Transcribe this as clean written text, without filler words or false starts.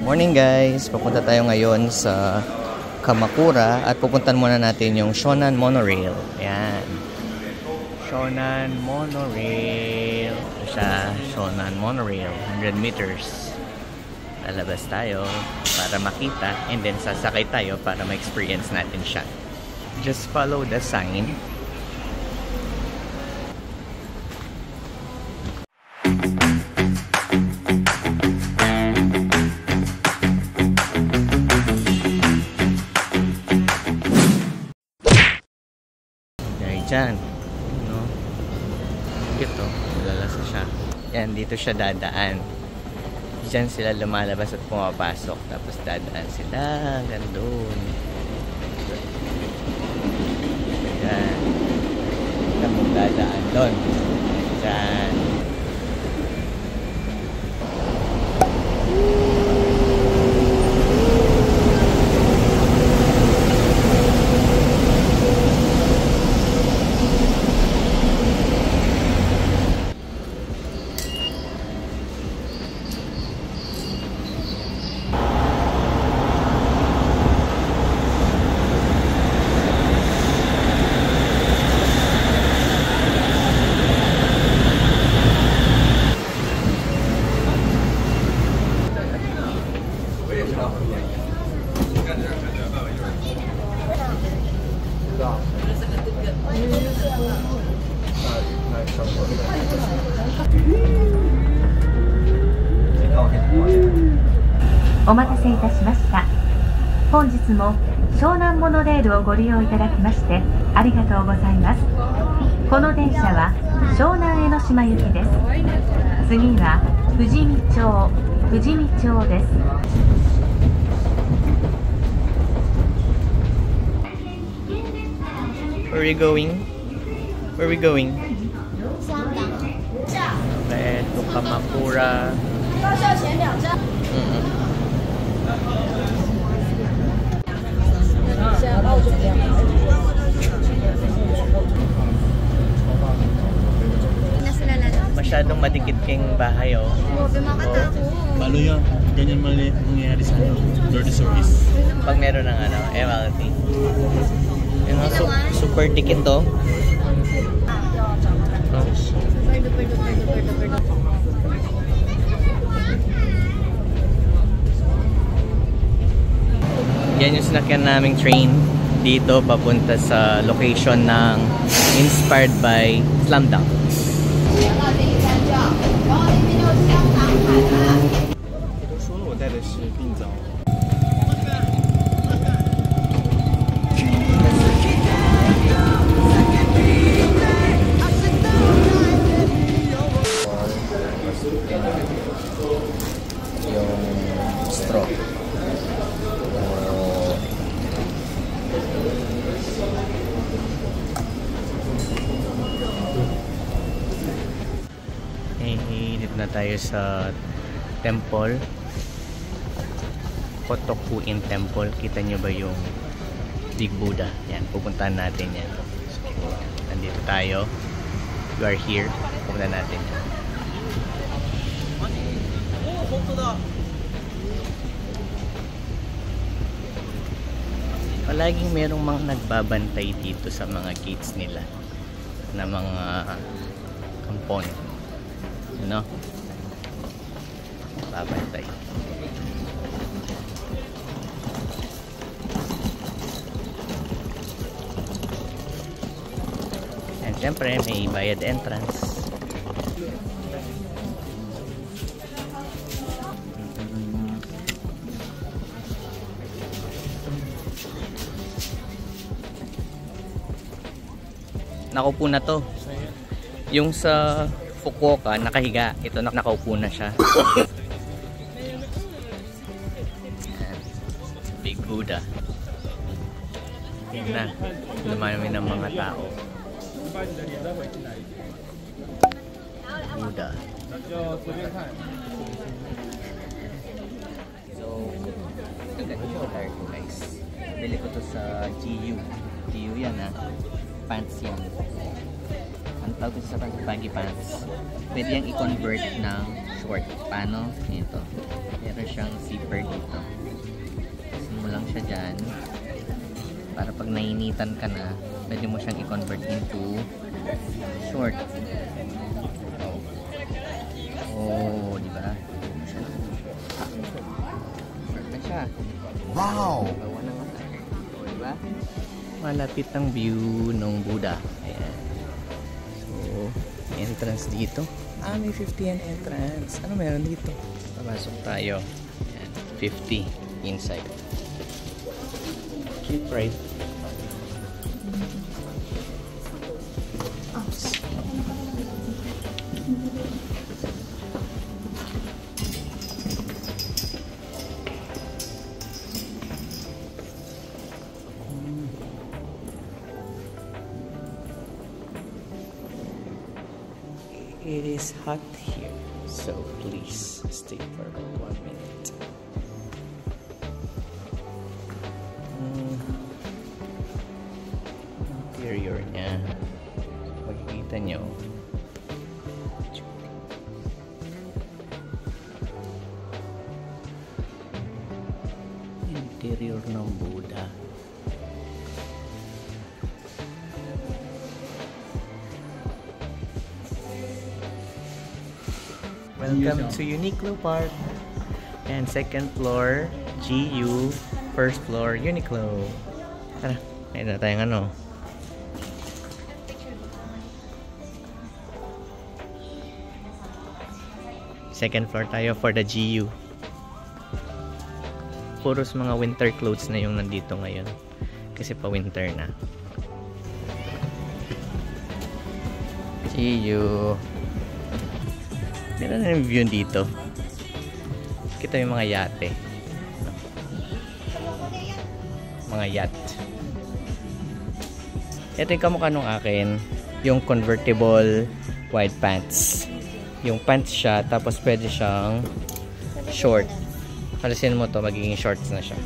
Morning guys! Pupunta tayo ngayon sa Kamakura at pupuntan muna natin yung Shonan Monorail. Ayan. Shonan Monorail. Ito siya, Shonan Monorail. 100 meters. Lalabas tayo para makita and then sasakay tayo para ma-experience natin siya. Just follow the sign. Diyan, no? Ito, lalasa siya. Yan, dito siya dadaan. Diyan sila lumalabas at pumapasok. Tapos dadaan sila hanggang doon. Diyan. Ito mong dadaan doon. Diyan.本日も湘南モノレールをご利用いただきましてありがとうございます。この電車は湘南江ノ島行きです。次は富士見町です。Where are we going? Where are we going? To Kamakura. Masyadong madikit keng bahay, oh. Paano yan? Ganyan mangyayari sa Dirty Service. Pag meron ng MLT. Yung super dikit to. Yan yung sinakyan naming train dito papunta sa location ng inspired by Slam Dunk. Yung straw. Dito na tayo sa temple, Kotokuin Temple. Kita nyo ba yung Big Buddha? Yan, pupuntahan natin yan. Nandito tayo. We are here. Pupuntahan natin yan. Palaging merong mga nagbabantay dito sa mga gates nila na mga kampon, ano? Babantay. And syempre may bayad entrance. Nakaupo na to. Yung sa Fukuoka, nakahiga. Ito, nakaupo na siya. Big Buddha. Yan na. Lumami ng mga tao. Buddha. So, ito tayo guys. Bili ko to sa GU. GU yan ha. Pants yan. Ang tawag ko sa pants, baggy pants. Pwede yung i-convert ng short. Paano? Ito. Meron siyang zip. zipper dito. Kasi mo lang siya dyan. Para pag nainitan ka na, pwede mo siyang i-convert into short. Oh, di ba? Short na siya. Wow! Bawa na nga. Oh, di ba? Malapit ang view ng Buddha. Ayan. So, entrance dito. Ah, may 50 entrance. Ano meron dito? Papasok tayo. Ayan. 50 inside. Keep right. It is hot here, so please stay for 1 minute. Interior niya, makikita nyo. Interior ng Buddha. Welcome to Uniqlo Park. And second floor, GU. First floor, Uniqlo. Tara, ayun na tayong ano. Second floor tayo for the GU. Puros mga winter clothes na yung nandito ngayon. Kasi pa winter na. GU. Meron na yung view dito. Kita yung mga yate. Mga yacht. Ito yung kamukha nung akin. Yung convertible white pants. Yung pants siya, tapos pwede siyang short. Alisin mo to, magiging shorts na siya.